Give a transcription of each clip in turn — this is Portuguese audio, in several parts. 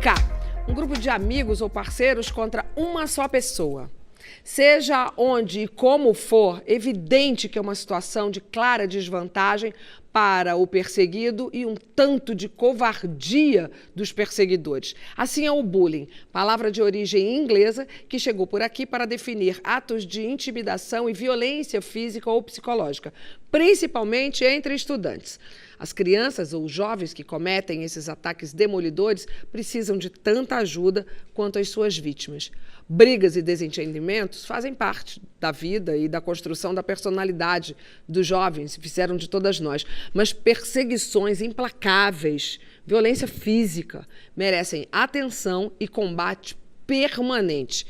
cá, um grupo de amigos ou parceiros contra uma só pessoa. Seja onde e como for, evidente que é uma situação de clara desvantagem para o perseguido e um tanto de covardia dos perseguidores. Assim é o bullying, palavra de origem inglesa que chegou por aqui para definir atos de intimidação e violência física ou psicológica, principalmente entre estudantes. As crianças ou jovens que cometem esses ataques demolidores precisam de tanta ajuda quanto as suas vítimas. Brigas e desentendimentos fazem parte da vida e da construção da personalidade dos jovens, fizeram de todas nós. Mas perseguições implacáveis, violência física, merecem atenção e combate permanente.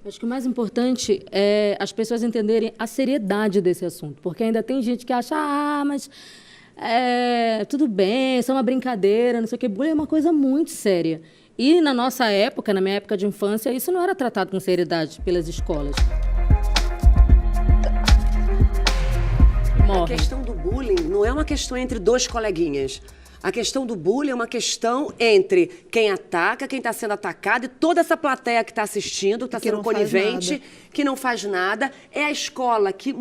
Acho que o mais importante é as pessoas entenderem a seriedade desse assunto, porque ainda tem gente que acha, mas tudo bem, isso é uma brincadeira, não sei o quê. Bullying é uma coisa muito séria. E na nossa época, na minha época de infância, isso não era tratado com seriedade pelas escolas. A questão do bullying não é uma questão entre dois coleguinhas. A questão do bullying é uma questão entre quem ataca, quem está sendo atacado e toda essa plateia que está assistindo, que está sendo conivente, que não faz nada. É a escola que,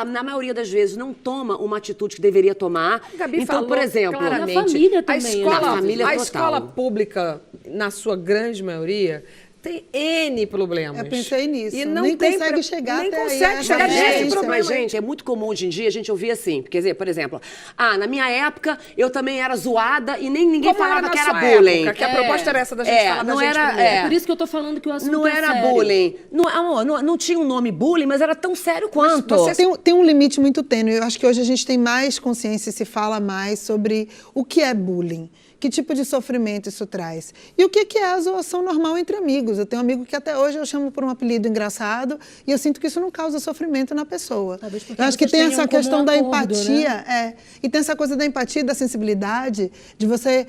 na maioria das vezes, não toma uma atitude que deveria tomar. Gabi então, por exemplo, claramente, na família também, a escola pública, na sua grande maioria, tem N problemas. Eu pensei nisso. E não nem tem consegue chegar nem até consegue aí. chegar nesse problema. Mas, gente, é muito comum hoje em dia a gente ouvir assim. Quer dizer, por exemplo, na minha época eu também era zoada e nem ninguém falava que era bullying. Época, que a proposta era essa da gente falar não da gente era, primeiro. É por isso que eu tô falando que o assunto não é era sério. bullying. Não tinha um nome bullying, mas era tão sério quanto. Tem um limite muito tênue. Eu acho que hoje a gente tem mais consciência e se fala mais sobre o que é bullying. Que tipo de sofrimento isso traz? E o que é a zoação normal entre amigos? Eu tenho um amigo que até hoje eu chamo por um apelido engraçado e eu sinto que isso não causa sofrimento na pessoa. Eu acho que tem essa questão da empatia, né? E tem essa coisa da empatia, da sensibilidade, de você...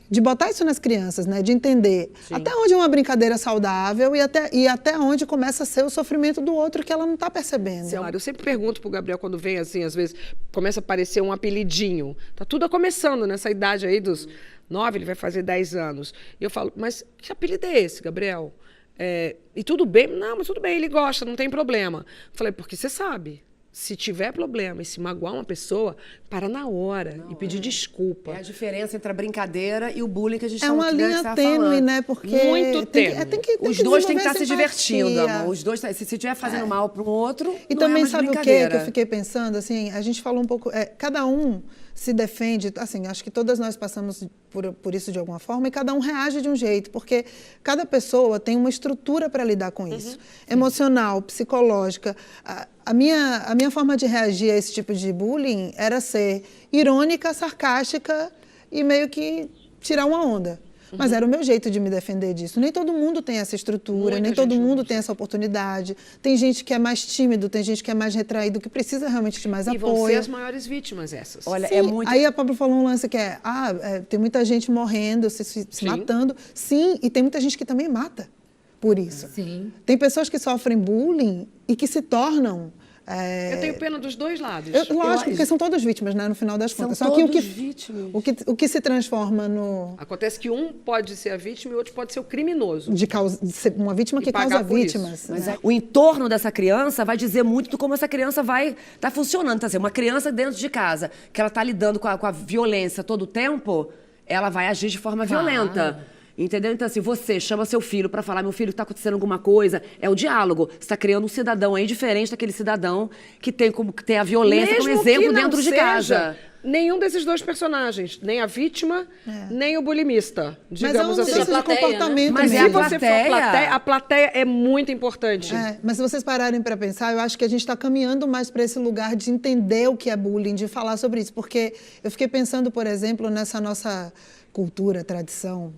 de botar isso nas crianças, né? De entender até onde é uma brincadeira saudável e até onde começa a ser o sofrimento do outro que ela não está percebendo. Eu sempre pergunto pro Gabriel quando vem assim, às vezes começa a aparecer um apelidinho. Tá tudo começando nessa idade aí dos 9, ele vai fazer 10 anos. E eu falo, mas que apelido é esse, Gabriel? E tudo bem? Não, mas tudo bem, ele gosta, não tem problema. Eu falei, porque você sabe. Se tiver problema e se magoar uma pessoa, para na hora e pedir desculpa. É a diferença entre a brincadeira e o bullying que a gente é uma linha tênue, né? Porque muito tênue. Os dois têm que estar se divertindo, amor. Os dois, se estiver fazendo mal para o outro, e também sabe o que eu fiquei pensando? Assim, a gente falou um pouco... cada um se defende, assim, acho que todas nós passamos por isso de alguma forma e cada um reage de um jeito, porque cada pessoa tem uma estrutura para lidar com isso. Emocional, psicológica. A minha forma de reagir a esse tipo de bullying era ser irônica, sarcástica e meio que tirar uma onda. Mas era o meu jeito de me defender disso. Nem todo mundo tem essa estrutura, nem todo mundo tem essa oportunidade. Tem gente que é mais tímido, tem gente que é mais retraído, que precisa realmente de mais apoio. E vão ser as maiores vítimas essas. Olha, Sim, aí a Pablo falou um lance que tem muita gente morrendo, se matando. Sim, e tem muita gente que também mata por isso. Sim. Tem pessoas que sofrem bullying e que se tornam... Eu tenho pena dos dois lados. Lógico, porque são todas vítimas, né, no final das contas. São todas vítimas. O que se transforma no... Acontece que um pode ser a vítima e o outro pode ser o criminoso. De ser uma vítima que causa vítimas. Mas o entorno dessa criança vai dizer muito de como essa criança vai estar funcionando. Então, assim, uma criança dentro de casa, que ela está lidando com a violência todo o tempo, ela vai agir de forma violenta. Entendeu? Então, assim, você chama seu filho para falar, meu filho, está acontecendo alguma coisa, é o diálogo. Você está criando um cidadão aí diferente daquele cidadão que tem a violência como exemplo dentro de casa. Nenhum desses dois personagens, nem a vítima, nem o bulimista, digamos assim. Mas é uma comportamento. Mas mesmo. se você for a plateia é muito importante. Mas se vocês pararem para pensar, eu acho que a gente está caminhando mais para esse lugar de entender o que é bullying, de falar sobre isso. Porque eu fiquei pensando, por exemplo, nessa nossa cultura, tradição,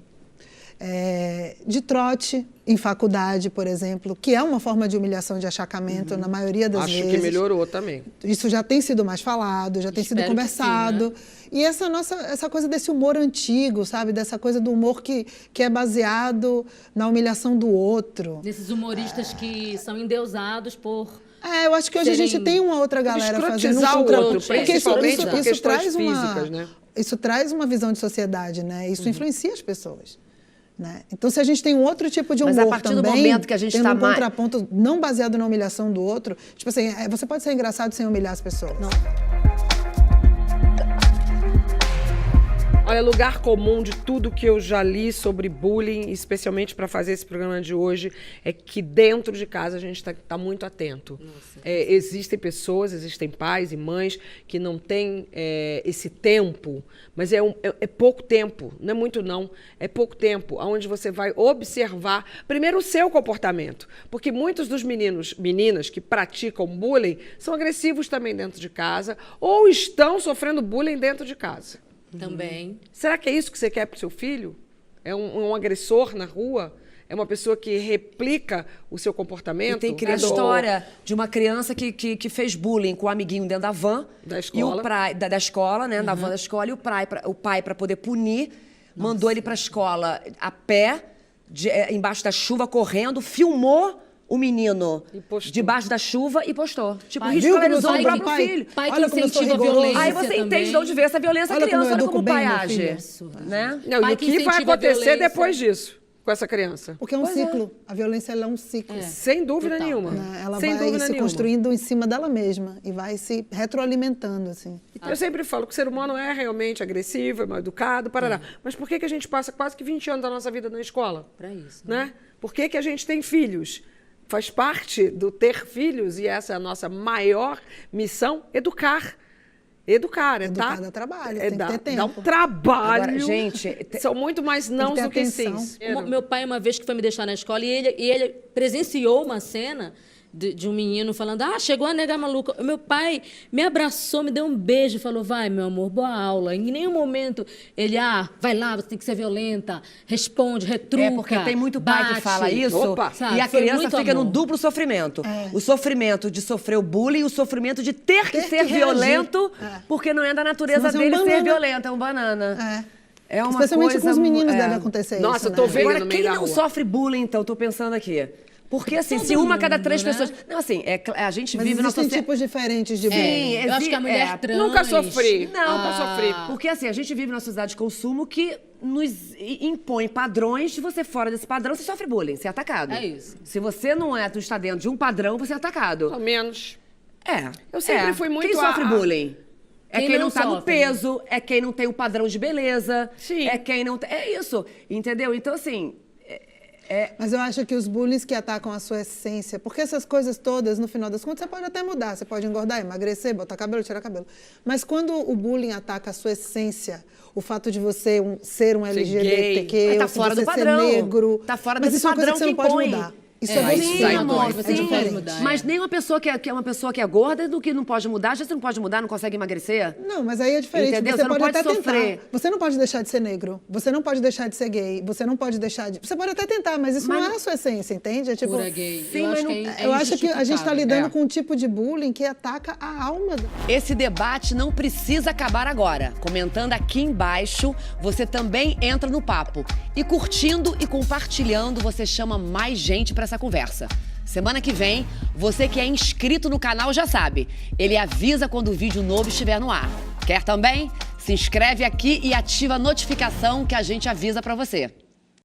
de trote em faculdade, por exemplo, que é uma forma de humilhação, de achacamento, na maioria das vezes. Acho que melhorou também. Isso já tem sido mais falado, já tem sido conversado. Sim, né? E essa coisa desse humor antigo, sabe? Dessa coisa do humor que é baseado na humilhação do outro. Desses humoristas que são endeusados por... eu acho que hoje a gente tem uma outra galera fazendo um outro, principalmente isso traz físicas, né? Isso traz uma visão de sociedade, né? Isso influencia as pessoas. Né? Então, se a gente tem um outro tipo de humor Mas a partir também, do momento que a gente tendo tá um contraponto não baseado na humilhação do outro, tipo assim, você pode ser engraçado sem humilhar as pessoas. Não. Olha, lugar comum de tudo que eu já li sobre bullying, especialmente para fazer esse programa de hoje, é que dentro de casa a gente tá muito atento. Existem pessoas, existem pais e mães que não têm esse tempo, mas é pouco tempo, não é muito não, é pouco tempo, onde você vai observar primeiro o seu comportamento, porque muitos dos meninas que praticam bullying são agressivos também dentro de casa ou estão sofrendo bullying dentro de casa. Também. Será que é isso que você quer para o seu filho? É um agressor na rua? É uma pessoa que replica o seu comportamento? E tem que criar a história de uma criança que fez bullying com o amiguinho dentro da van. Da escola. E o da escola, né? Da van da escola. E o pai, para poder punir, mandou ele para a escola a pé, embaixo da chuva, correndo, filmou o menino debaixo da chuva e postou. Tipo, ridicularizou o próprio filho. Pai que incentiva a violência. Aí você entende de onde veio essa violência, Olha criança, como eu olha como o educo pai bem meu age. filho. Né? Não, Pai e o que que vai incentiva a acontecer violência. depois disso com essa criança? Porque é um ciclo. A violência ela é um ciclo. Sem dúvida nenhuma. Né? Ela Sem vai dúvida se nenhuma. construindo em cima dela mesma e vai se retroalimentando, assim. Eu sempre falo que o ser humano é realmente agressivo, é mal educado, parará. Mas por que a gente passa quase que 20 anos da nossa vida na escola? Pra isso. Né? Por que a gente tem filhos? Faz parte do ter filhos, e essa é a nossa maior missão, educar. Educar dá trabalho, tem que ter tempo. Dá um trabalho. Agora, gente, são muito mais nãos ter do que atenção. sims. Meu pai, uma vez que foi me deixar na escola, e ele presenciou uma cena de um menino falando, chegou a nega maluca. Meu pai me abraçou, me deu um beijo, falou, vai, meu amor, boa aula. Em nenhum momento ele, vai lá, você tem que ser violenta, responde, retruca, porque tem muito pai bate. que fala isso, Opa. Sabe, e a foi criança muito fica amor. no duplo sofrimento. O sofrimento de sofrer o bullying e o sofrimento de ter que ser violento, porque não é da natureza Senão você é um dele ser banana. violento, é um banana. É uma Especialmente coisa, com os meninos deve acontecer Nossa, isso, eu tô né? vendo. Agora, no meio quem da não rua. sofre bullying, então? Tô pensando aqui. Porque, assim, se uma a cada 3 pessoas... Não, assim, a gente Mas vive na existem sociedade... tipos diferentes de bullying. Eu acho que a mulher trans... Nunca sofri. Não, Nunca sofri. Porque, assim, a gente vive numa sociedade de consumo que nos impõe padrões. Se você fora desse padrão, você sofre bullying, você é atacado. É isso. Se você não está dentro de um padrão, você é atacado. Pelo menos. É. Eu sempre fui muito Quem sofre a- bullying? É Quem quem não não tá no sofre, peso, é quem não tem o padrão de beleza. Sim. É quem não... É isso, entendeu? Então, assim... Mas eu acho que os bullies que atacam a sua essência, porque essas coisas todas, no final das contas, você pode até mudar, você pode engordar, emagrecer, botar cabelo, tirar cabelo. Mas quando o bullying ataca a sua essência, o fato de você ser um LGBTQ, Tá ou se fora você do padrão. ser negro... Tá fora mas desse isso é uma coisa padrão que você não que pode impõe. mudar. Isso é Vai você, sair, amor, é sim. diferente. Mudar, Mas nem uma pessoa que é uma pessoa que é gorda do que não pode mudar. Já você não pode mudar, não consegue emagrecer? Não, mas aí é diferente. Entendeu? Você Você não pode pode até sofrer. tentar. Você não pode deixar de ser negro. Você não pode deixar de ser gay. Você não pode deixar de... Você pode até tentar, mas isso não é a sua essência, entende? É tipo... Pura gay. Sim, eu mas acho não- que é Eu acho que a gente está injustificável. lidando É. com um tipo de bullying que ataca a alma. Esse debate não precisa acabar agora. Comentando aqui embaixo, você também entra no papo. E curtindo e compartilhando, você chama mais gente para essa conversa. Semana que vem, você que é inscrito no canal já sabe. Ele avisa quando o vídeo novo estiver no ar. Quer também? Se inscreve aqui e ativa a notificação que a gente avisa para você.